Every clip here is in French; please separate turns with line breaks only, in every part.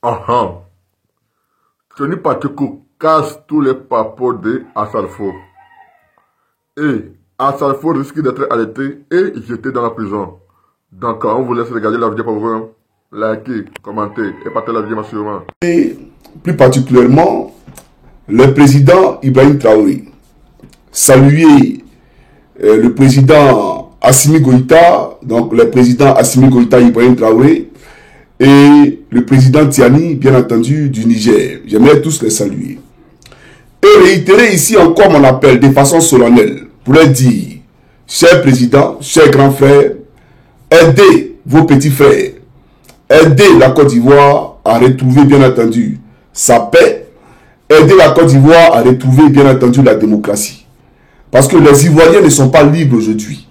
Ah, Tony Pacheco casse tous les papeaux de Assalfo. Et Assalfo risque d'être arrêté et jeté dans la prison. Donc, on vous laisse regarder la vidéo pour vous. Likez, commentez et partagez la vidéo massivement.
Et plus particulièrement, le président Ibrahim Traoré. Saluer le président Assimi Goïta, donc le président Assimi Goïta Ibrahim Traoré, et le président Tiani, bien entendu, du Niger. J'aimerais tous les saluer. Et réitérer ici encore mon appel de façon solennelle pour leur dire, cher président, cher grand frère, aidez vos petits frères, aidez la Côte d'Ivoire à retrouver, bien entendu, sa paix, aidez la Côte d'Ivoire à retrouver, bien entendu, la démocratie. Parce que les Ivoiriens ne sont pas libres aujourd'hui.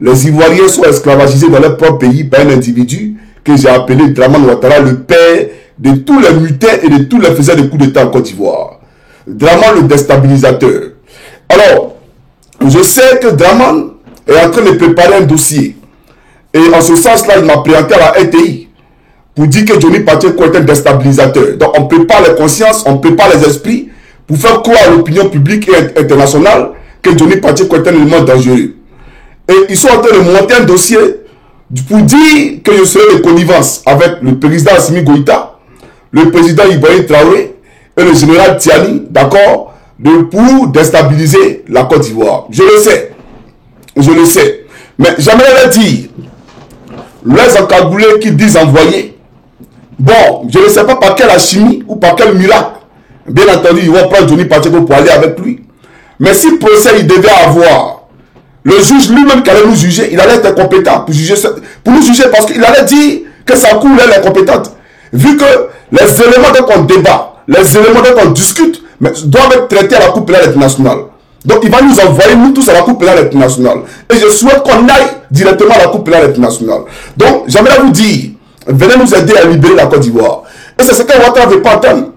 Les Ivoiriens sont esclavagisés dans leur propre pays par un individu que j'ai appelé Dramane Ouattara, le père de tous les mutins et de tous les faiseurs de coups d'État en Côte d'Ivoire. Dramane le déstabilisateur. Alors, je sais que Dramane est en train de préparer un dossier. Et en ce sens-là, il m'a présenté à la RTI pour dire que Johnny Pacheco est un déstabilisateur. Donc, on prépare les consciences, on prépare les esprits pour faire croire à l'opinion publique et internationale que Johnny Pacheco est un élément dangereux. Et ils sont en train de monter un dossier pour dire que je serai de connivence avec le président Assimi Goïta, le président Ibrahim Traoré et le général Tiani, d'accord, pour déstabiliser la Côte d'Ivoire. Je le sais. Je le sais. Mais j'aimerais dire, les encagoulés qui disent envoyer, bon, je ne sais pas par quelle alchimie ou par quel miracle, bien entendu, ils vont prendre Johnny Pacheco pour aller avec lui. Mais si procès il devait avoir, le juge lui-même qui allait nous juger, il allait être compétent pour nous juger parce qu'il allait dire que sa cour elle est compétente. Vu que les éléments dont on débat, les éléments dont on discute, doivent être traités à la Cour pénale internationale. Donc il va nous envoyer, nous tous, à la Cour pénale internationale. Et je souhaite qu'on aille directement à la Cour pénale internationale. Donc j'aimerais vous dire, venez nous aider à libérer la Côte d'Ivoire. Et c'est ce que Ouattara ne veut pas attendre.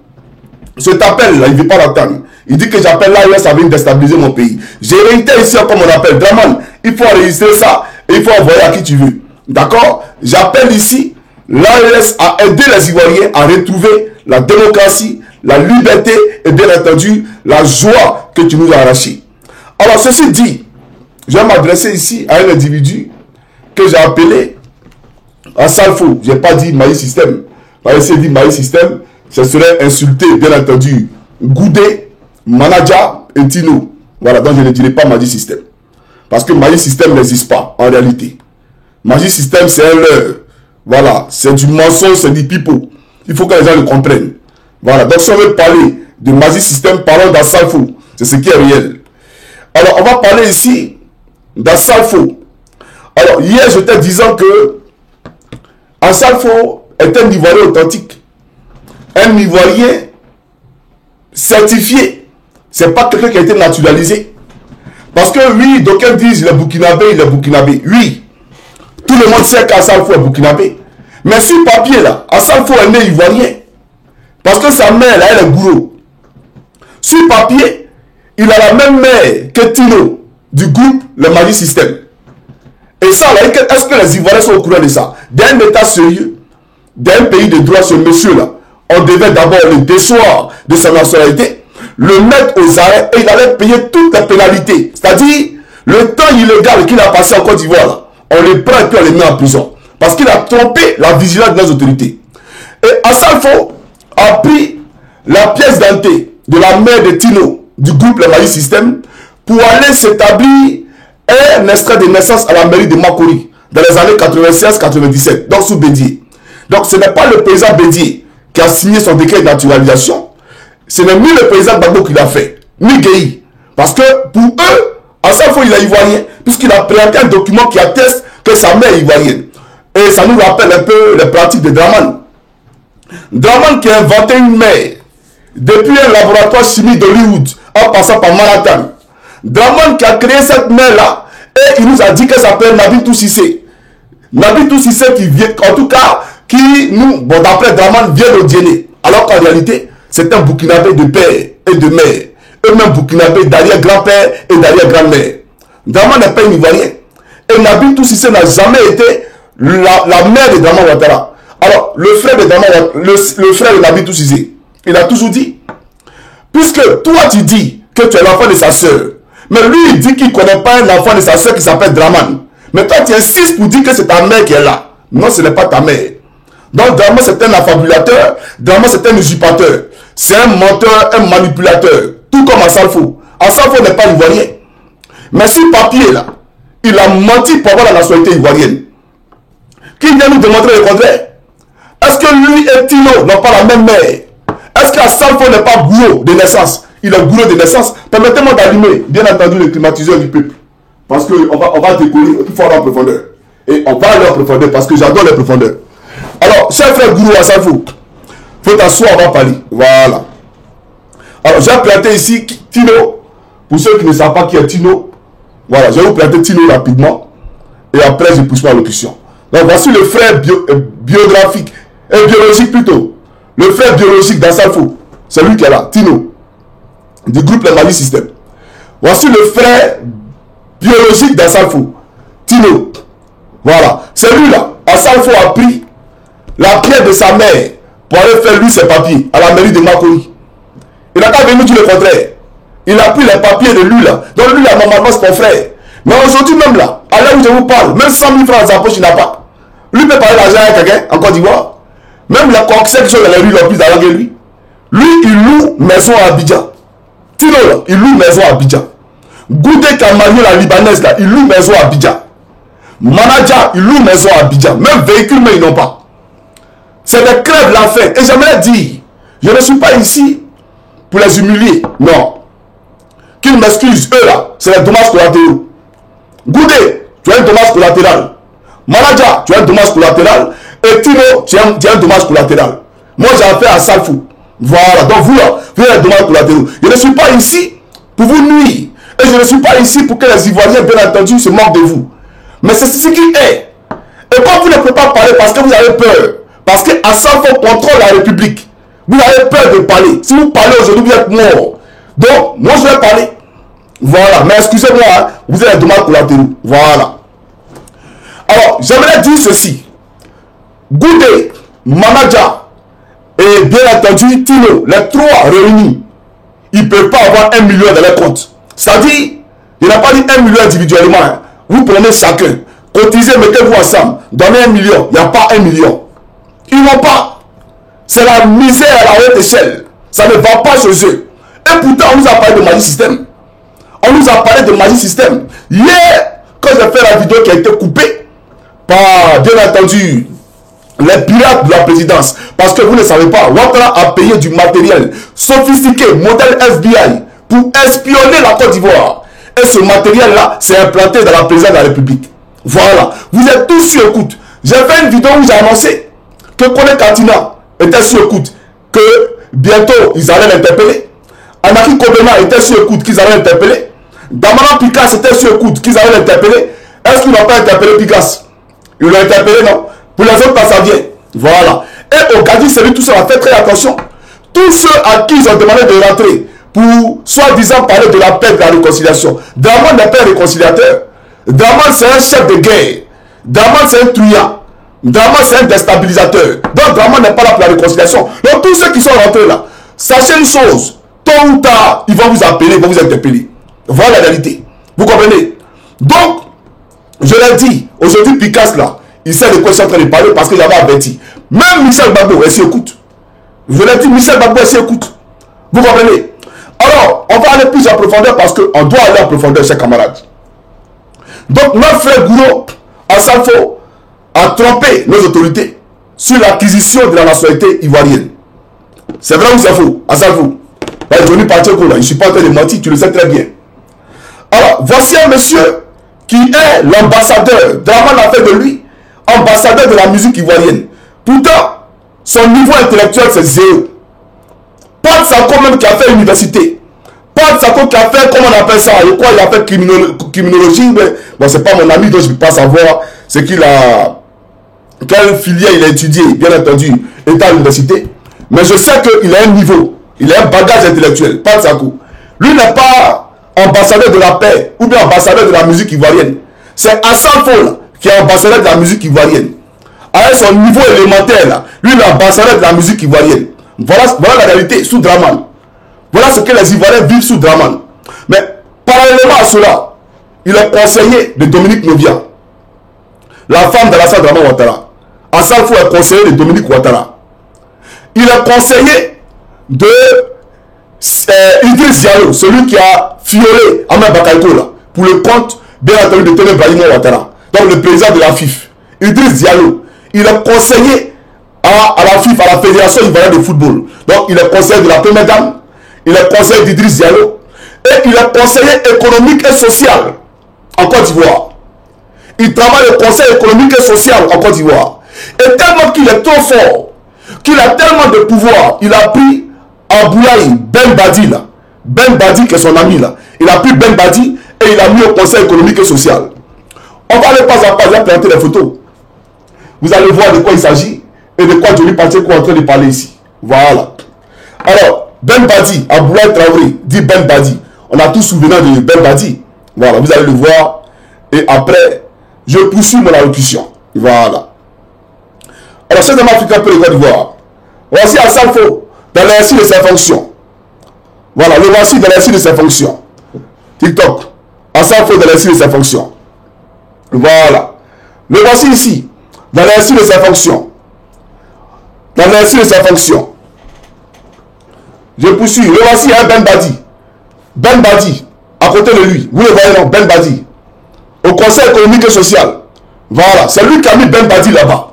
Cet appel-là, il ne veut pas l'attendre. Il dit que j'appelle l'AES à venir déstabiliser mon pays. J'ai réitéré ici encore mon appel. Dramane, il faut enregistrer ça et il faut envoyer à qui tu veux. D'accord? J'appelle ici l'AES à aider les Ivoiriens à retrouver la démocratie, la liberté et bien entendu la joie que tu nous as arrachée. Alors ceci dit, je vais m'adresser ici à un individu que j'ai appelé Assalfo. Je n'ai pas dit Maïs System. Parce que dit Maïs System, ce serait insulté, bien entendu, Goudé, Manaja et Tino. Voilà, donc je ne dirai pas Magic System. Parce que Magic System n'existe pas, en réalité. Magic System, c'est un leurre. Voilà, c'est du mensonge, c'est du pipeau. Il faut que les gens le comprennent. Voilà, donc si on veut parler de Magic System, parlons d'Assalfo. C'est ce qui est réel. Alors, on va parler ici d'Assalfo. Alors, hier, j'étais disant que Assalfo est un Ivoirien authentique. Un Ivoirien certifié. C'est pas quelqu'un qui a été naturalisé. Parce que oui, d'aucuns disent le Burkinabé, il est Burkinabé. Oui, tout le monde sait qu'Assalfo est Burkinabé. Mais sur papier là, Assalfo est né Ivoirien. Parce que sa mère là, elle est gourou. Sur papier, il a la même mère que Tino du groupe Le Magic System. Et ça là, est-ce que les Ivoiriens sont au courant de ça? D'un état sérieux, d'un pays de droit, ce monsieur là, on devait d'abord le déchoir de sa nationalité, le mettre aux arrêts et il allait payer toutes les pénalités. C'est-à-dire, le temps illégal qu'il a passé en Côte d'Ivoire, on le prend et puis on le met en prison. Parce qu'il a trompé la vigilance des autorités. Et Assalfo a pris la pièce d'identité de la mère de Tino, du groupe Le Magic System, pour aller s'établir un extrait de naissance à la mairie de Makori, dans les années 96-97, donc sous Bédier. Donc ce n'est pas le président Bédier qui a signé son décret de naturalisation. Ce n'est ni le président Gbagbo qui l'a fait, ni Gueye. Parce que pour eux, Assalfo il est ivoirien, puisqu'il a présenté un document qui atteste que sa mère est ivoirienne. Et ça nous rappelle un peu les pratiques de Dramane. Dramane qui a inventé une mère, depuis un laboratoire chimique d'Hollywood, en passant par Manhattan. Dramane qui a créé cette mère-là, et il nous a dit qu'elle s'appelle Nabitou Cissé. Nabitou Cissé qui vient, en tout cas, qui nous, bon d'après Dramane, vient de Djéné. Alors qu'en réalité, c'est un Burkinabé de père et de mère. Eux-mêmes Burkinabé d'arrière-grand-père et d'arrière-grand-mère. Dramane n'est pas un Ivoirien. Et Nabitou Cissé n'a jamais été la mère de Dramane Ouattara. Alors, le frère de Draman, le frère de Nabi Toussizé, il a toujours dit, puisque toi tu dis que tu es l'enfant de sa soeur, mais lui il dit qu'il ne connaît pas un enfant de sa soeur qui s'appelle Draman. Mais toi tu insistes pour dire que c'est ta mère qui est là. Non, ce n'est pas ta mère. Donc Draman c'est un affabulateur, Draman c'est un usurpateur, c'est un menteur, un manipulateur, tout comme Assalfo. Assalfo n'est pas ivoirien. Mais sur papier là, il a menti pour avoir la nationalité ivoirienne. Qui vient nous démontrer le contraire? Est-ce que lui et Tino n'ont pas la même mère? Est-ce qu'Assalfo n'est pas goulot de naissance? Il est goulot de naissance. Permettez-moi d'allumer, bien entendu, le climatiseur du peuple. Parce qu'on va décoller, il faut aller en profondeur. Et on va aller en profondeur parce que j'adore les profondeurs. Alors, cher frère goulot Assalfo, faut t'asseoir, on va parler. Voilà. Alors, j'ai planté ici Tino. Pour ceux qui ne savent pas qui est Tino, voilà, je vais vous planter Tino rapidement. Et après, je pousse ma locution. Donc, voici le frère biographique, et biologique plutôt. Le frère biologique d'Assalfo. C'est lui qui est là, Tino. Du groupe Les Mali System. Voici le frère biologique d'Assalfo. Tino. Voilà. C'est lui là. Assalfo a pris la pierre de sa mère pour aller faire lui ses papiers à la mairie de Makoni. Il n'a qu'à venir dire le contraire. Il a pris les papiers de lui là. Donc lui là, normalement c'est ton frère. Mais aujourd'hui même là, à l'heure où je vous parle, même 100 000 francs dans sa poche, il n'a pas. Lui peut parler d'argent à quelqu'un en Côte d'Ivoire. Même les coxers qui sont dans les rues, ils ont plus d'argent que lui. Lui, il loue maison à Abidjan. Tino là, il loue maison à Abidjan. Goudé Kamalio, la libanaise là, il loue maison à Abidjan. Manager, il loue maison à Abidjan. Même véhicule, mais ils n'ont pas. C'est des crèves l'affaire. Et j'aimerais dire, je ne suis pas ici pour les humilier. Non. Qu'ils m'excusent, eux là, c'est les dommages collatéraux. Goudé, tu as un dommage collatéral. Manager, tu as un dommage collatéral. Et Tino, tu as un dommage collatéral. Moi, j'ai affaire à Salfou. Voilà. Donc, vous là, vous avez un dommage collatéral. Je ne suis pas ici pour vous nuire. Et je ne suis pas ici pour que les Ivoiriens, bien entendu, se moquent de vous. Mais c'est ce qui est. Et quand vous ne pouvez pas parler parce que vous avez peur, parce que Assalfo contrôle la République, vous avez peur de parler. Si vous parlez aujourd'hui, vous êtes mort. Donc, moi, je vais parler. Voilà. Mais excusez-moi, hein, vous avez un dommage collatéral. Voilà. Alors, j'aimerais dire ceci. Goudé, Manager et bien entendu Tino, les trois réunis, ils ne peuvent pas avoir 1 million dans leur compte. C'est-à-dire, il n'a pas dit 1 million individuellement. Hein. Vous prenez chacun, cotisez, mettez-vous ensemble, donnez 1 million. Il n'y a pas 1 million. Ils n'ont pas. C'est la misère à la haute échelle. Ça ne va pas chez eux. Et pourtant, on nous a parlé de Magic System. On nous a parlé de Magic System. Hier, quand j'ai fait la vidéo qui a été coupée par, bien entendu, les pirates de la présidence, parce que vous ne savez pas, Ouattara a payé du matériel sophistiqué, modèle FBI, pour espionner la Côte d'Ivoire. Et ce matériel-là, c'est implanté dans la présidence de la République. Voilà. Vous êtes tous sur écoute. J'ai fait une vidéo où j'ai annoncé que Kone Katina était sur écoute, que bientôt ils allaient l'interpeller. Anaki Kobena était sur écoute, qu'ils allaient l'interpeller. Damara Picasso était sur écoute, qu'ils allaient l'interpeller. Est-ce qu'ils n'ont pas interpellé Picasso? Ils l'ont interpellé, non? Pour les autres, ça vient. Voilà. Et au Gadi, c'est lui tout ça. Faites très attention. Tous ceux à qui ils ont demandé de rentrer pour soi-disant parler de la paix et de la réconciliation. Draman n'est pas un réconciliateur. Draman, c'est un chef de guerre. Draman, c'est un truand. Draman, c'est un déstabilisateur. Donc, Draman n'est pas là pour la réconciliation. Donc, tous ceux qui sont rentrés là, sachez une chose. Tôt ou tard, ils vont vous appeler, ils vont vous interpeller. Voilà la réalité. Vous comprenez? Donc, je l'ai dit, aujourd'hui, Picasso là, il sait de quoi je suis en train de parler parce que j'avais averti. Même Michel Gbagbo, elle s'écoute. Je l'ai dit, Michel Gbagbo, elle s'écoute. Vous comprenez? Alors, on va aller plus en profondeur parce qu'on doit aller en profondeur, chers camarades. Donc, notre frère Goulot, Assalfo, a trompé nos autorités sur l'acquisition de la nationalité ivoirienne. C'est vrai ou c'est faux, Assalfo? Là, il est venu partir là. Je ne suis pas en train de mentir, tu le sais très bien. Alors, voici un monsieur qui est l'ambassadeur. Draman a fait de lui ambassadeur de la musique ivoirienne. Pourtant, son niveau intellectuel, c'est zéro. Pas de Sako même qui a fait université. Pas de Sako qui a fait, comment on appelle ça, et quoi, il a fait criminologie. Mais, bon, c'est pas mon ami, donc je ne peux pas savoir ce qu'il a, quelle filière il a étudié, bien entendu, état à l'université. Mais je sais qu'il a un niveau, il a un bagage intellectuel. Pas de Sako. Lui n'est pas ambassadeur de la paix ou bien ambassadeur de la musique ivoirienne. C'est Assalfo qui est ambassadeur de la musique ivoirienne. à son niveau élémentaire, là, lui, l'ambassadeur de la musique ivoirienne. Voilà la réalité sous Draman. Voilà ce que les Ivoiriens vivent sous Draman. Mais parallèlement à cela, il est conseiller de Dominique Novia, la femme d'Alassane Draman Ouattara. Assalfo est conseiller de Dominique Ouattara. Il est conseiller de Idriss Diallo, celui qui a violé Ahmed Bakayoko là, pour le compte, bien entendu, de Tony Brahima Ouattara, donc le président de la FIF. Idriss Diallo, il est conseiller à la FIF, à la Fédération Ivoirienne de Football. Donc il est conseiller de la Première Dame, il est conseiller d'Idriss Diallo, et il est conseiller économique et social en Côte d'Ivoire. Il travaille au conseil économique et social en Côte d'Ivoire. Et tellement qu'il est trop fort, qu'il a tellement de pouvoir, il a pris Aboulaye Ben Badi là, Ben Badi qui est son ami là, il a pris Ben Badi et il a mis au conseil économique et social. On va aller pas à pas, il a planté les photos. Vous allez voir de quoi il s'agit et de quoi Johnny Pacheco est en train de parler ici. Voilà. Alors, Ben Badi, Aboulaye Traoré, dit Ben Badi. On a tous souvenir de Ben Badi. Voilà, vous allez le voir. Et après, je poursuis mon allocution. Voilà. Alors, c'est un Africain pour les Côte d'Ivoire. Voici Assalfo dans l'exercice de ses fonctions. Voilà, le voici dans l'exercice de ses fonctions. TikTok. Assalfo dans l'exercice de ses fonctions. Voilà. Le voici ici, dans l'exercice de ses fonctions. Dans l'exercice de ses fonctions. Je poursuis. Le voici un Ben Badi. Ben Badi, à côté de lui. Vous le voyez, non? Ben Badi. Au Conseil économique et social. Voilà. C'est lui qui a mis Ben Badi là-bas.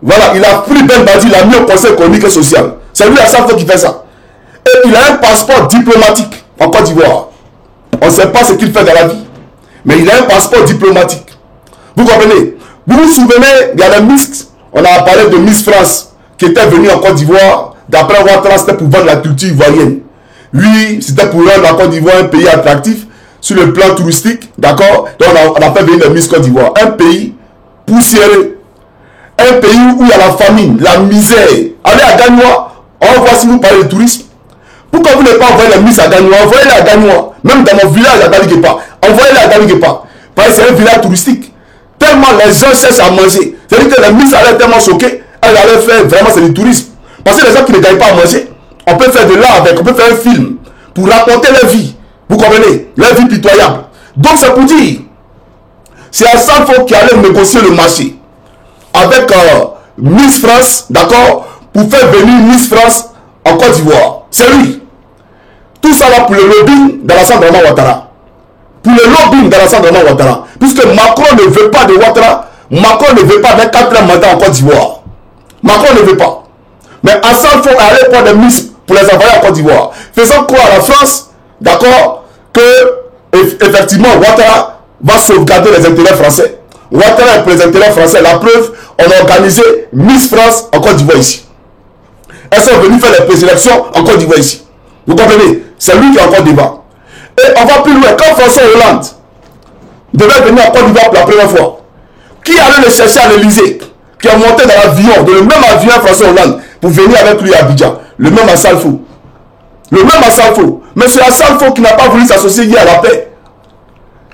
Voilà. Il a pris Ben Badi, il l'a mis au Conseil économique et social. C'est lui à chaque fois qui fait ça. Et il a un passeport diplomatique en Côte d'Ivoire. On ne sait pas ce qu'il fait dans la vie. Mais il a un passeport diplomatique. Vous comprenez? Vous vous souvenez, il y a la Miss, on a parlé de Miss France, qui était venue en Côte d'Ivoire. D'après Ouattara, c'était pour vendre la culture ivoirienne. Lui, c'était pour rendre la Côte d'Ivoire un pays attractif sur le plan touristique. D'accord? Donc on a fait venir la Miss Côte d'Ivoire. Un pays poussiéreux. Un pays où il y a la famine, la misère. Allez à Gagnois, on va voir si vous parlez de tourisme. Pourquoi vous n'avez pas envoyé la Miss à Gagnois? Envoyez-les à Gagnois. Même dans mon village à Daliguepa. Envoyez-les à Daliguepa. Parce que c'est un village touristique. Tellement les gens cherchent à manger. C'est-à-dire que la Miss allait tellement choquer. Elle allait faire vraiment c'est du tourisme. Parce que les gens qui ne gagnent pas à manger, on peut faire de l'art avec, on peut faire un film pour raconter leur vie. Vous comprenez? Leur vie pitoyable. Donc c'est pour dire, c'est Assalfo qui allait négocier le marché avec Miss France, d'accord, pour faire venir Miss France en Côte d'Ivoire. C'est lui. Tout ça là pour le lobbying d'Alassane Draman Ouattara. Pour le lobbying d'Alassane Draman Ouattara. Puisque Macron ne veut pas de Ouattara, Macron ne veut pas d'un 4e mandat en Côte d'Ivoire. Macron ne veut pas. Mais Assalfo allait prendre des Miss pour les envoyer en Côte d'Ivoire. Faisant croire à la France, d'accord, que effectivement Ouattara va sauvegarder les intérêts français. Ouattara est pour les intérêts français. La preuve, on a organisé Miss France en Côte d'Ivoire ici. Elles sont venues faire les présélections en Côte d'Ivoire ici. Vous comprenez? C'est lui qui est encore devant. Et on va plus loin. Quand François Hollande devait venir en Côte d'Ivoire pour la première fois, qui allait le chercher à l'Elysée, qui est monté dans l'avion, dans le même avion François Hollande, pour venir avec lui à Abidjan? Le même Assalfo. Le même Assalfo. Mais c'est Assalfo qui n'a pas voulu s'associer hier à la paix.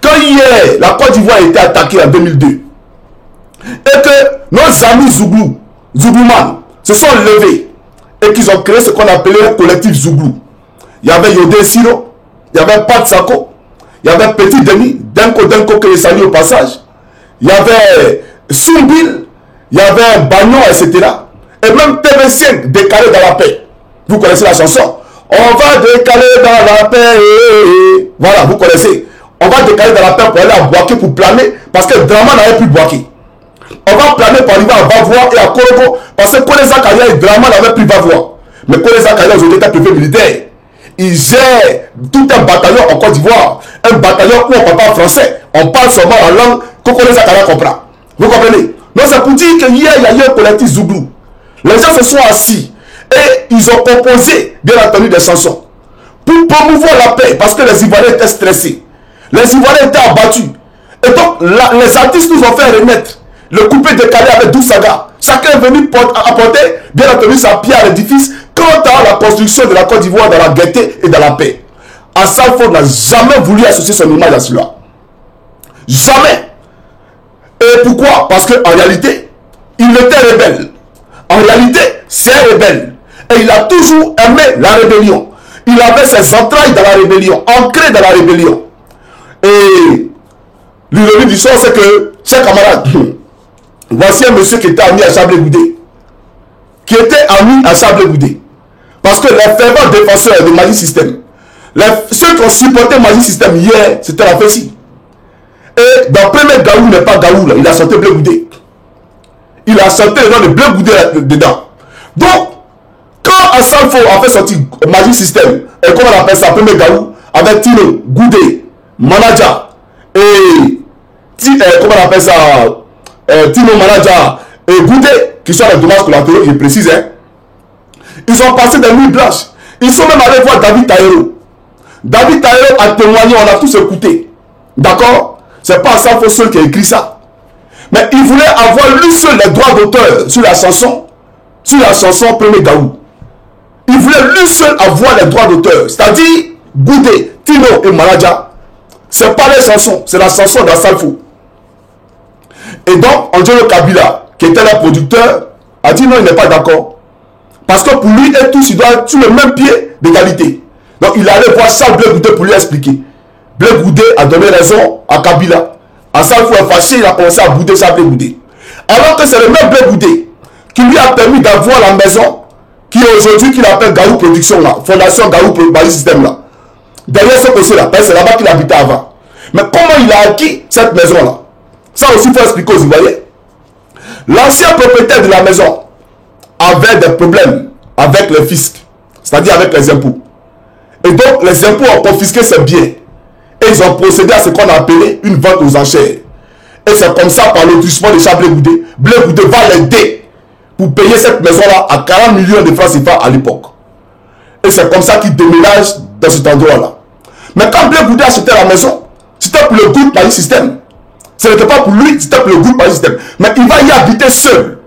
Quand hier, la Côte d'Ivoire a été attaquée en 2002, et que nos amis Zouglouman, se sont levés, et qu'ils ont créé ce qu'on appelait le collectif Zouglou. Il y avait Yodé Siro, il y avait Pat Sako, il y avait Petit Denis, Denko que je salue au passage, il y avait Sumbil, il y avait Bagnon, etc. Et même TV5 décalé dans la paix. Vous connaissez la chanson? On va décaler dans la paix. Voilà, vous connaissez. On va décaler dans la paix pour aller à Bouaké pour planer, parce que Draman n'avait plus Bouaké. On va planer pour arriver à Vavois et à Korogo, parce que Kone Zakaria et Draman n'avaient plus Vavois. Mais Kone Zakaria aujourd'hui est préfet militaire. Il gère tout un bataillon en Côte d'Ivoire. Un bataillon où on ne parle pas français. On parle seulement la langue que Kone Zakaria comprend. Vous comprenez? Donc c'est pour dire qu'hier, il y a eu un collectif Zouglou. Les gens se sont assis et ils ont composé, bien entendu, des chansons pour promouvoir la paix, parce que les Ivoiriens étaient stressés. Les Ivoiriens étaient abattus. Et donc, les artistes nous ont fait renaître. Le coupé décalé avec Dousaga. Chacun est venu apporter, bien entendu, sa pierre à l'édifice quant à la construction de la Côte d'Ivoire dans la gaieté et dans la paix. Assalfo n'a jamais voulu associer son image à cela. Jamais. Et pourquoi? Parce qu'en réalité, il était rebelle. En réalité, c'est un rebelle. Et il a toujours aimé la rébellion. Il avait ses entrailles dans la rébellion, ancré dans la rébellion. Et l'ironie du sort, c'est que, chers camarades, voici un monsieur qui était ami à Chablé Goudé. Qui était ami à Chablé Goudé. Parce que les fervents défenseurs de Magic System, ceux qui ont supporté Magic System hier, c'était la Fessi. Et dans le premier Gaou n'est pas Gaou, là, il a chanté Blé Goudé. Il a chanté le nom de Blé Goudé dedans. Donc, quand Assalfo a fait sortir Magic System, et comment on appelle ça, premier Gaou, avec Tino, Goudé, Manager, et comment on appelle ça, Tino, Manager, et Goudé, qui sont les dommages collatéraux, je précise, hein. Ils ont passé des nuits blanches. Ils sont même allés voir David Taïro. David Taïro a témoigné, on a tous écouté. D'accord? C'est pas Assalfo seul qui a écrit ça. Mais il voulait avoir lui seul les droits d'auteur sur la chanson Premier Gaou. Il voulait lui seul avoir les droits d'auteur. C'est-à-dire, Goudé, Tino et Manaja. C'est pas les chansons, c'est la chanson d'Assalfo. Et donc, Angelo Kabila, qui était le producteur, a dit non, il n'est pas d'accord. Parce que pour lui et tous, il doit être sur le même pied d'égalité. Donc, il allait voir Charles Blé Goudé pour lui expliquer. Blé Goudé a donné raison à Kabila. Assalfo est fâché, il a commencé à bouder Charles Blé Goudé. Alors que c'est le même Blé Goudé qui lui a permis d'avoir la maison qui est aujourd'hui, qu'il appelle Gaou Production, là, Fondation Gaou Magic System, là. Derrière ce côté-là, c'est là-bas qu'il habitait avant. Mais comment il a acquis cette maison-là? Ça aussi, il faut expliquer aux Ivoiriens. L'ancien propriétaire de la maison avait des problèmes avec le fisc, c'est-à-dire avec les impôts. Et donc, les impôts ont confisqué ses biens. Et ils ont procédé à ce qu'on a appelé une vente aux enchères. Et c'est comme ça, par l'autrisme de Chablé Goudé, Blé Goudé va l'aider pour payer cette maison-là à 40 millions de francs CFA à l'époque. Et c'est comme ça qu'il déménage dans cet endroit-là. Mais quand Blé Goudé achetait la maison, c'était pour le groupe Magic System. Ce n'était pas pour lui, c'était pour le groupe Magic System. Mais il va y habiter seul.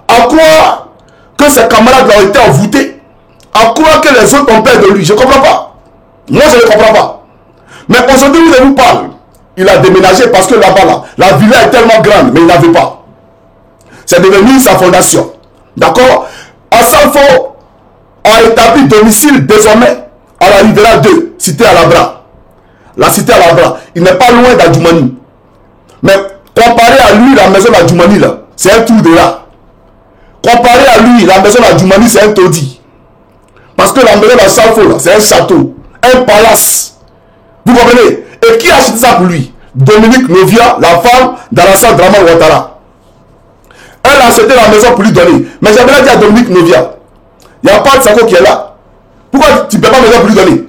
À quoi que ses camarades ont été envoûtés? À quoi que les autres ont peur de lui? Je ne comprends pas. Moi, je ne comprends pas. Mais aujourd'hui, je vous parle. Il a déménagé parce que là-bas, là, la villa est tellement grande, mais il n'avait pas. C'est devenu sa fondation. D'accord? Assalfo a établi domicile désormais à la Rivera 2, cité à Labra. La cité à Labra. Il n'est pas loin d'Adjoumani. Mais comparé à lui, la maison d'Adjoumani, là, c'est un trou de là. Comparé à lui, la maison d'Adjoumani, c'est un taudis. Parce que la maison d'Assalfo, là, c'est un château, un palace. Vous comprenez? Et qui a acheté ça pour lui? Dominique Novia, la femme d'Alassane Draman Ouattara. Elle a acheté la maison pour lui donner. Mais j'aimerais dire à Dominique Novia, il n'y a pas de Sako qui est là. Pourquoi tu ne paies pas maison pour lui donner?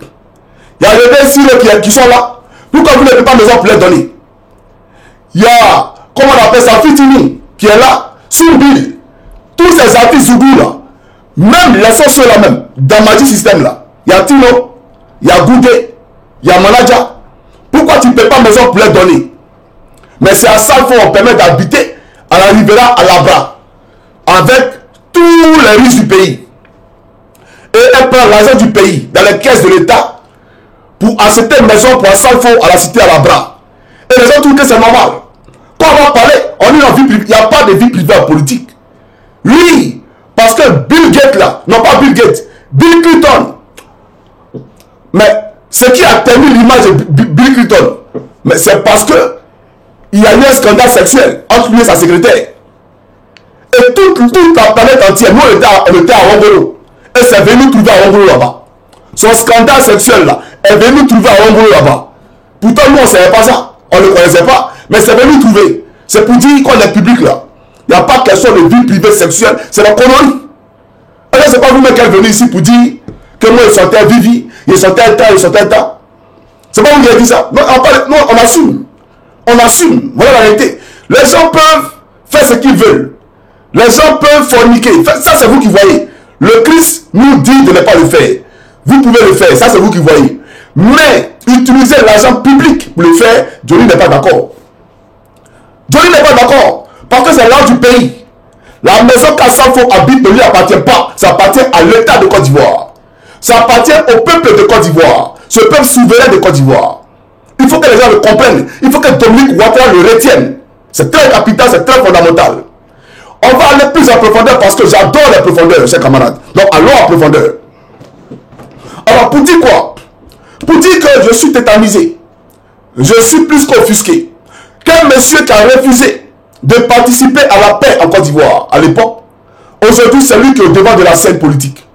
Il y a les Syriens qui sont là. Pourquoi vous ne payez pas maison pour les donner? Il y a, comment on appelle ça, Fitini, qui est là, Soumbil. Tous ces artistes Zougou là, même les sociaux là même, dans Magic System là, il y a Tino, il y a Goudé, il y a Manaja. Pourquoi tu ne payes pas maison pour les donner? Mais c'est à ça qu'il faut permettre d'habiter à la Rivera, à Labra, avec tous les riches du pays. Et elle prend l'argent du pays dans les caisses de l'État pour acheter une maison pour Assalfo à la cité à Labra. Et les gens trouvent que c'est normal. Quand on va parler, on est en vie privée. Il n'y a pas de vie privée en politique. Oui, parce que Bill Gates là, non pas Bill Gates, Bill Clinton. Mais ce qui a terminé l'image de Bill Clinton, mais c'est parce que il y a eu un scandale sexuel entre lui et sa secrétaire. Et toute la planète entière, nous on était à Rongolo. Et c'est venu trouver à Rongolo là-bas. Son scandale sexuel là est venu trouver à Rongolo là-bas. Pourtant nous on ne savait pas ça, on ne le connaissait pas, mais c'est venu trouver. C'est pour dire qu'on est public là. Il n'y a pas question de vie privée sexuelle, c'est la connerie. Et là c'est pas vous-même qui êtes venu ici pour dire que moi je sentais Vivi, je sentais un temps, je sentais un temps. C'est pas vous qui avez dit ça. Non, on assume. On assume. Voilà la réalité. Les gens peuvent faire ce qu'ils veulent. Les gens peuvent forniquer. Ça, c'est vous qui voyez. Le Christ nous dit de ne pas le faire. Vous pouvez le faire. Ça, c'est vous qui voyez. Mais utiliser l'argent public pour le faire, Johnny n'est pas d'accord. Johnny n'est pas d'accord. Parce que c'est l'argent du pays. La maison qu'Assalfo habite ne lui appartient pas. Ça appartient à l'État de Côte d'Ivoire. Ça appartient au peuple de Côte d'Ivoire. Ce peuple souverain de Côte d'Ivoire. Il faut que les gens le comprennent. Il faut que Dominique Ouattara le retienne. C'est très capital, c'est très fondamental. On va aller plus en profondeur parce que j'adore les profondeurs, chers camarades. Donc allons en profondeur. Alors pour dire quoi? Pour dire que je suis tétanisé. Je suis plus qu'offusqué. Qu'un monsieur qui a refusé de participer à la paix en Côte d'Ivoire à l'époque, aujourd'hui c'est lui qui est au devant de la scène politique.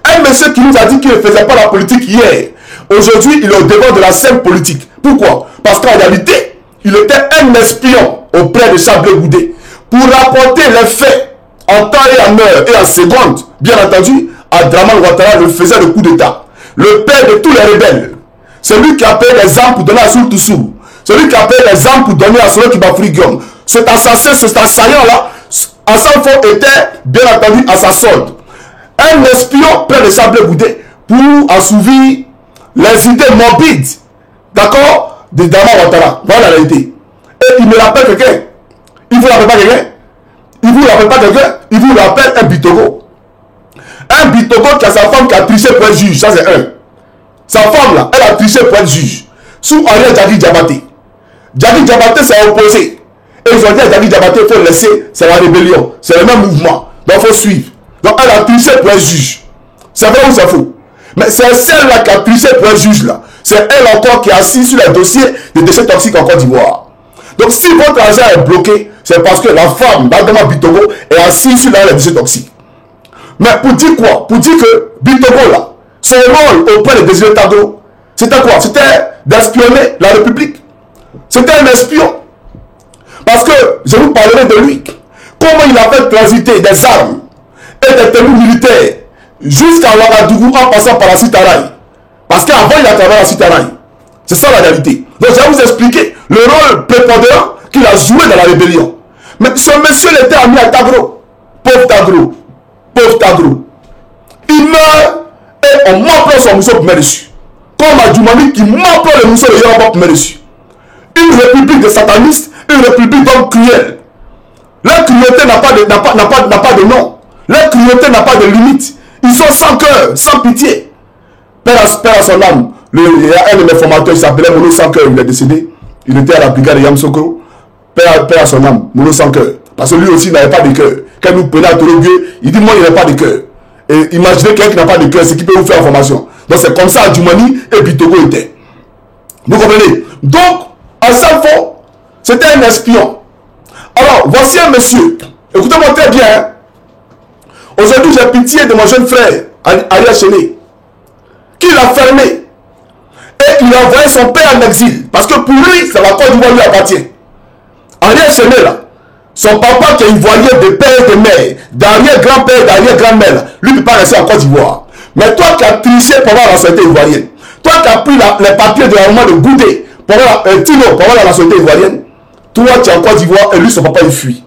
Un monsieur qui nous a dit qu'il ne faisait pas la politique hier, aujourd'hui il est au devant de la scène politique. Pourquoi? Parce qu'en réalité, il était un espion auprès de Chablé Goudé pour rapporter les faits en temps et en heure et en seconde. Bien entendu, Abdraman Ouattara le faisait le coup d'État. Le père de tous les rebelles. Celui qui a payé les armes pour donner à Soul Toussou. Celui qui a payé les armes pour donner à Solo Kibafrigium. Cet assassin, cet assaillant-là, Assalfo était bien entendu à sa solde. Un espion près de Chablé Goudé pour assouvir les idées morbides, d'accord, de Abdraman Ouattara. Voilà la réalité. Et il me rappelle quelqu'un. Il vous rappelle pas quelqu'un? Il vous rappelle pas quelqu'un? Il vous rappelle un Bitogo. Un Bitogo qui a sa femme qui a triché pour être juge. Ça c'est un. Sa femme là, elle a triché pour être juge. Sous Ariel Djagi Diabaté. Djagi Diabaté s'est opposé. Et ils ont dit à Djagi Diabaté, il faut le laisser. C'est la rébellion. C'est le même mouvement. Donc il faut suivre. Donc elle a triché pour être juge. C'est vrai ou c'est faux? Mais c'est celle-là qui a triché pour être juge là. C'est elle encore qui est assise sur les dossiers des déchets toxiques en Côte d'Ivoire. Donc si votre argent est bloqué, c'est parce que la femme d'Adama Bitogo est assise sur les déchets toxiques. Mais pour dire quoi? Pour dire que Bitogo là, son rôle auprès des Désiré Tagro, c'était quoi? C'était d'espionner la République. C'était un espion. Parce que je vous parlerai de lui. Comment il a fait transiter des armes et des tenues militaires jusqu'à Ouagadougou en passant par la Citaraï. Parce qu'avant il a travaillé à la Citaraï. C'est ça la réalité. Donc je vais vous expliquer le rôle prépondérant qu'il a joué dans la rébellion. Mais ce monsieur était ami à Tagro. Pauvre Tagro. Pauvre Tagro. Il meurt et on m'apprend son mousseau pour mettre dessus. Comme à Djoumani qui m'apprend le mousseau de Yoruba pour mettre dessus. Une république de satanistes, une république d'hommes cruels. La cruauté n'a pas de nom. La cruauté n'a pas de limite. Ils sont sans cœur, sans pitié. Père à son âme. Il y a un de mes formateurs, il s'appelait Mono Sans-Cœur, il est décédé. Il était à la brigade de Yamsokro. Père à son âme, Mono Sans-Cœur. Parce que lui aussi n'avait pas de cœur. Quand nous prenons à Torogué, il dit moi il n'a pas de cœur. Et imaginez quelqu'un qui n'a pas de cœur, c'est qui peut vous faire information. Donc c'est comme ça Djoumani et Bitogo étaient. Vous comprenez? Donc, Assalfo, c'était un espion. Alors, voici un monsieur. Écoutez-moi très bien. Hein. Aujourd'hui, j'ai pitié de mon jeune frère, Ariel Chéné, qui l'a fermé. Et il a envoyé son père en exil. Parce que pour lui, c'est la Côte d'Ivoire lui appartient. Ariel Chéné, là, son papa qui est ivoirien de père et de mère, d'arrière-grand-père, d'arrière-grand-mère, lui ne peut pas rester en Côte d'Ivoire. Mais toi qui as triché pour avoir la nationalité ivoirienne, toi qui as pris les papiers de la maman de Goudé, pour avoir la nationalité ivoirienne, toi tu es en Côte d'Ivoire et lui son papa il fuit.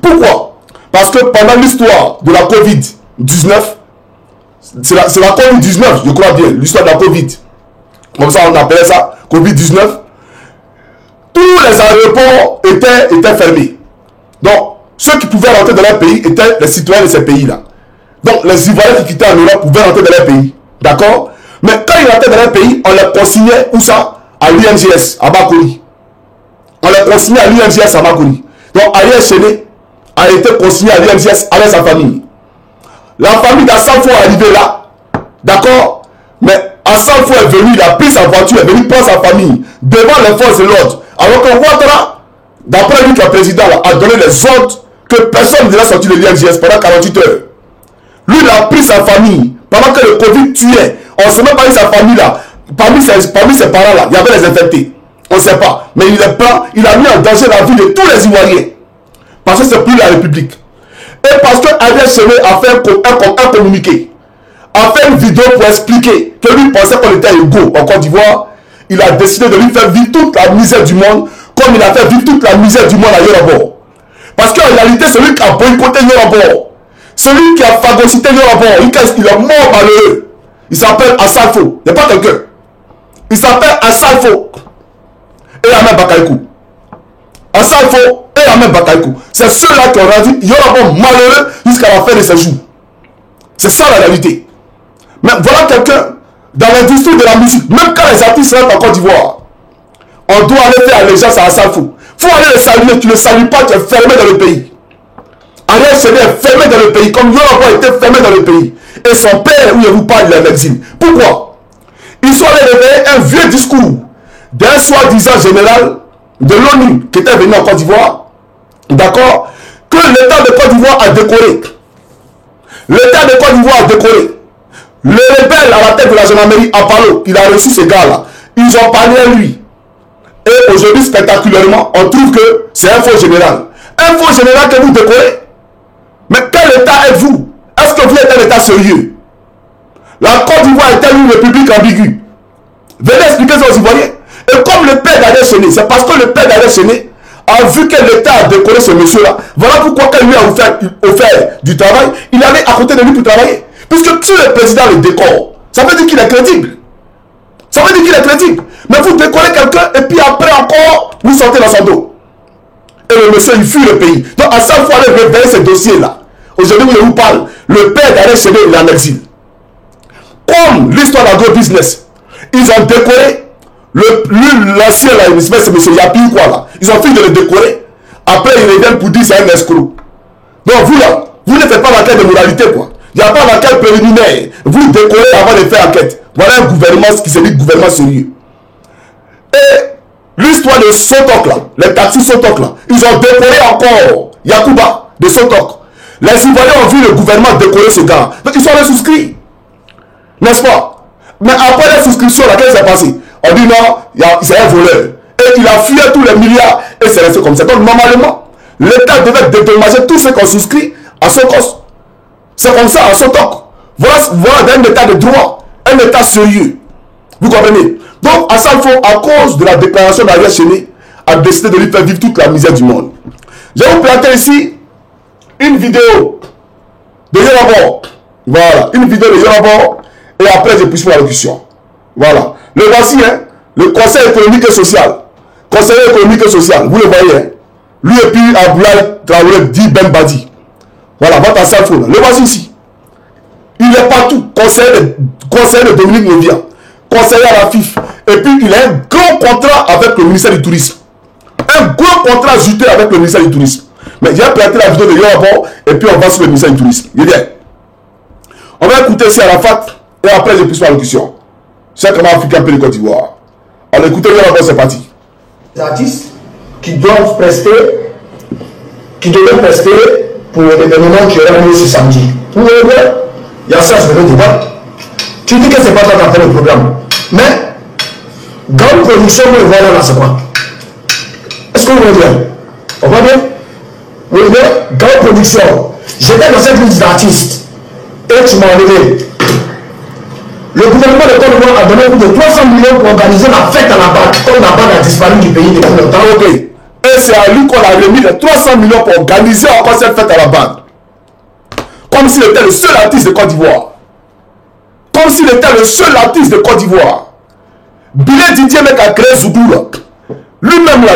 Pourquoi? Parce que pendant l'histoire de la Covid-19, c'est la Covid-19, je crois bien, l'histoire de la Covid, comme ça on appelait ça, Covid-19, tous les aéroports étaient fermés. Donc, ceux qui pouvaient rentrer dans leur pays étaient les citoyens de ces pays-là. Donc, les Ivoiriens qui quittaient en Europe pouvaient rentrer dans leur pays. D'accord? Mais quand ils rentraient dans leur pays, on les consignait, où ça? À l'UMGS, à Makoni. On les consignait à l'UMGS à Makoni. Donc, Ariel Chéné a été consigné à l'UMGS avec sa famille. La famille d'Assalfo est arrivée là. D'accord? Mais Assalfo est venu, il a pris sa voiture, il est venu prendre sa famille devant les forces de l'ordre. Alors que Ouattara, d'après lui, le président là, a donné les ordres que personne ne devait sortir de l'UMGS pendant 48 heures. Lui, il a pris sa famille pendant que le Covid tuait. On ne sait même pas si sa famille là, parmi ses parents là, il y avait les infectés. On ne sait pas. Mais il les prend, il a mis en danger la vie de tous les Ivoiriens. Parce que c'est plus la République. Et parce que Ariel Chéné a fait un communiqué, a fait une vidéo pour expliquer que lui pensait qu'on était égaux en Côte d'Ivoire, il a décidé de lui faire vivre toute la misère du monde, comme il a fait vivre toute la misère du monde à Yorobor. Parce qu'en réalité, celui qui a boycotté Yorobor, celui qui a phagocyté Yorobor, il est mort malheureux. Il s'appelle Assalfo. Il n'y a pas quelqu'un. Il s'appelle Assalfo. Et Ahmed Bakaykou. Assalfo et Ahmed Bakaykou. C'est ceux-là qui ont rendu Yorobor malheureux jusqu'à la fin de ses jours. C'est ça la réalité. Mais voilà quelqu'un dans l'industrie de la musique. Même quand les artistes rentrent en Côte d'Ivoire, on doit aller faire allégeance à Assalfo. Il faut aller le saluer. Tu ne le salues pas, tu es fermé dans le pays. Ariel Chéné est fermé dans le pays, comme Yorabo a été fermé dans le pays. Et son père, où je vous parle, il est en exil. Pourquoi? Ils sont allés réveiller un vieux discours d'un soi-disant général de l'ONU qui était venu en Côte d'Ivoire, d'accord, que l'État de Côte d'Ivoire a décoré. L'État de Côte d'Ivoire a décoré. Le rebelle à la tête de la gendarmerie, Apollo, il a reçu ces gars-là. Ils ont parlé à lui. Et aujourd'hui, spectaculairement, on trouve que c'est un faux général. Un faux général que vous décorez. Mais quel État êtes-vous? Est-ce que vous êtes un État sérieux? La Côte d'Ivoire est une république ambiguë. Venez expliquer ça aux Ivoiriens. Et comme le père d'Ariel Chéné, c'est parce que le père d'Ariel Chéné a vu que l'État a décoré ce monsieur-là. Voilà pourquoi quand lui a offert du travail, il allait à côté de lui pour travailler. Puisque si le président le décore, ça veut dire qu'il est crédible. Ça veut dire qu'il est crédible. Mais vous décorez quelqu'un et puis après encore, vous sortez dans son dos. Et le monsieur, il fuit le pays. Donc à chaque fois, il réveille ce dossier-là. Aujourd'hui, je vous parle. Le père d'Ariel Chéné, il est en exil. Comme l'histoire d'agro-business, ils ont décoré l'ancien là, c'est M. Yapi ou quoi là. Ils ont fini de le décorer. Après, ils reviennent pour dire c'est un escroc. Donc vous là, vous ne faites pas l'enquête de moralité quoi. Il n'y a pas d'enquête préliminaire. Vous décorez avant de faire enquête. Voilà un gouvernement qui se dit gouvernement sérieux. Et l'histoire de Sotok là, les taxis Sotok là, ils ont décoré encore Yacouba de Sotok. Les Ivoiriens ont vu le gouvernement décorer ce gars. Donc ils sont allés souscrits. N'est-ce pas? Mais après la souscription, laquelle s'est passée? On dit non, c'est un voleur. Et il a fui tous les milliards et c'est resté comme ça. Donc normalement, l'État devait dédommager tous ceux qui ont souscrit à Sokos. C'est comme ça, à Sotok. Voilà un État de droit, un État sérieux. Vous comprenez? Donc, Assalfo, à cause de la déclaration d'Ariel Chéné, a décidé de lui faire vivre toute la misère du monde. Je vais vous planter ici une vidéo de Yorabo. Voilà, une vidéo de Yorabo. Et après, je puisse faire l'allocution. Voilà. Le voici, hein, le Conseil économique et social. Conseiller économique et social, vous le voyez, hein. Lui et puis Abdoulaye Traoré dit Ben Badi. Voilà, votre Assalfo, le voici ici. Il est partout. Conseiller de Dominique Novia. Conseiller à la FIF. Et puis, il a un grand contrat avec le ministère du Tourisme. Un gros contrat juteux avec le ministère du Tourisme. Mais j'ai planté la vidéo de Yorabo et puis on va sur le ministère du Tourisme. Il est. On va écouter ici à la FAT. Et après, je puisse faire l'allocution. C'est comment Afrique un peu de Côte d'Ivoire. On écoute Yorabo, c'est parti.
Les artistes qui doivent prester, qui devaient prester pour l'événement qui aura lieu ce samedi. Vous voyez, il y a ça, je vais débat. Tu dis que c'est pas toi qui as fait le programme. Mais, grande production, vous le voyez là, c'est quoi? Est-ce que vous voyez bien? On voit bien? Vous voyez bien? Grande production. J'étais dans cette liste d'artistes. Et tu m'as enlevé. Le gouvernement de Côte d'Ivoire a donné plus de 300 millions pour organiser la fête à la BAD, comme la BAD a disparu du pays depuis longtemps.
Ok. Et c'est à lui qu'on a remis les 300 millions pour organiser encore cette fête à la BAD. Comme s'il était le seul artiste de Côte d'Ivoire. Comme s'il était le seul artiste de Côte d'Ivoire. Bilé Didier mec a créé Zouglou là. Lui-même là,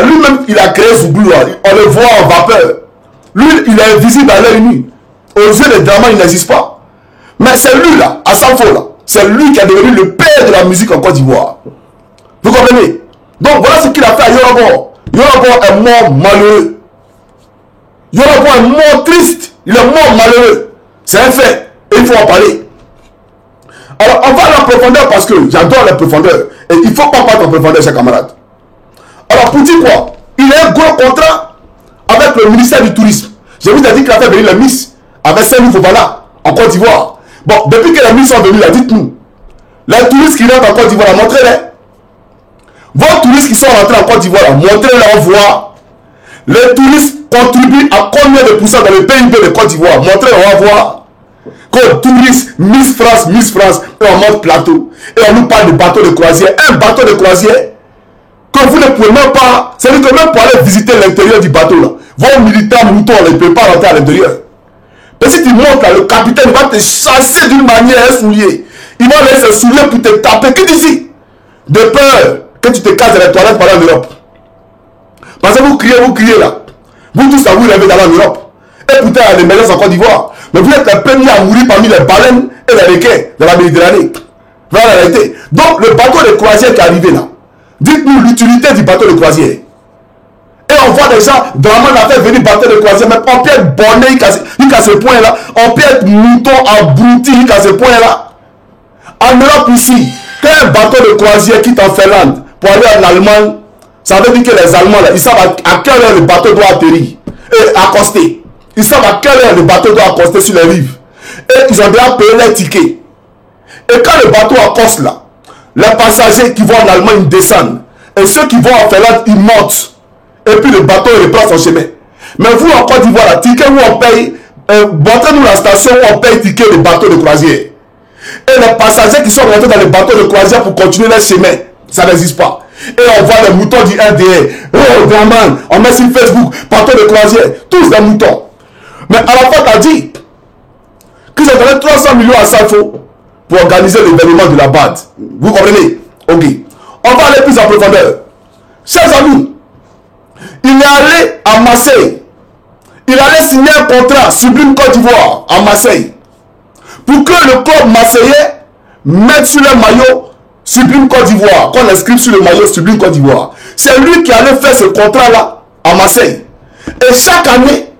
il a créé Zouglou là. On le voit en vapeur. Lui, il est invisible à l'œil nu. Aux yeux des dramas, il n'existe pas. Mais c'est lui là, à Sanfo là. C'est lui qui a devenu le père de la musique en Côte d'Ivoire. Vous comprenez? Donc voilà ce qu'il a fait à Yorabo. Yorabo est mort malheureux. Yorabo est mort triste. Il est mort malheureux. C'est un fait. Et il faut en parler. Alors on va à la profondeur parce que j'adore la profondeur. Et il ne faut pas partir en profondeur, chers camarades. Alors pour dire quoi? Il a un gros contrat avec le ministère du Tourisme. Je vous ai dit qu'il a fait venir la Miss avec Saint-Louis Fofana en Côte d'Ivoire. Bon, depuis que les Miss sont venus là, dites-nous. Les touristes qui rentrent en Côte d'Ivoire, montrez-les. Vos touristes qui sont rentrés en Côte d'Ivoire, montrez-les, on voit. Les touristes contribuent à combien de pourcents dans le PIB de Côte d'Ivoire? Montrez-les, on va voir. Quand touristes, Miss France, et on monte plateau. Et on nous parle de bateau de croisière. Un bateau de croisière, que vous ne pouvez même pas, c'est-à-dire que même pour aller visiter l'intérieur du bateau, là, vos militaires moutons, on ne peut pas rentrer à l'intérieur. Parce que si tu montes là, le capitaine va te chasser d'une manière un soulier. Il va laisser ce soulier pour te taper. Que tu dis? De peur que tu te casses dans les toilettes pendant l'Europe. Parce que vous criez là. Vous tous là, vous rêvez d'aller en Europe. Et pourtant, il y a des mélanges en Côte d'Ivoire. Mais vous êtes les premiers à mourir parmi les baleines et les requins dans la Méditerranée. Voilà la réalité. Donc, le bateau de croisière qui est arrivé là, dites-nous l'utilité du bateau de croisière. Et on voit des gens, Draman a fait venir bateau de croisière, mais on peut être borné, il casse ce point-là. On peut être mouton abruti, il casse ce point-là. En Europe ici, quand un bateau de croisière quitte en Finlande pour aller en Allemagne, ça veut dire que les Allemands, là, ils savent à quelle heure le bateau doit atterrir et accoster. Ils savent à quelle heure le bateau doit accoster sur les rives. Et ils ont déjà payé les tickets. Et quand le bateau accoste là, les passagers qui vont en Allemagne ils descendent. Et ceux qui vont en Finlande, ils montent. Et puis le bateau reprend son chemin. Mais vous en Côte d'Ivoire, la ticket où on paye, montrez-nous la station où on paye ticket de bateau de croisière. Et les passagers qui sont rentrés dans les bateaux de croisière pour continuer leur chemin, ça n'existe pas. Et on voit les moutons du NDR. Oh, Draman, on met sur Facebook, bateau de croisière, tous des moutons. Mais à la fois, tu as dit qu'ils ont donné 300 millions à Salfo pour organiser l'événement de la BAD. Vous comprenez? Ok. On va aller plus en profondeur. Chers amis, il est allé à Marseille. Il allait signer un contrat Sublime Côte d'Ivoire à Marseille. Pour que le club marseillais mette sur le maillot Sublime Côte d'Ivoire. Qu'on inscrive sur le maillot Sublime Côte d'Ivoire. C'est lui qui allait faire ce contrat-là à Marseille. Et chaque année,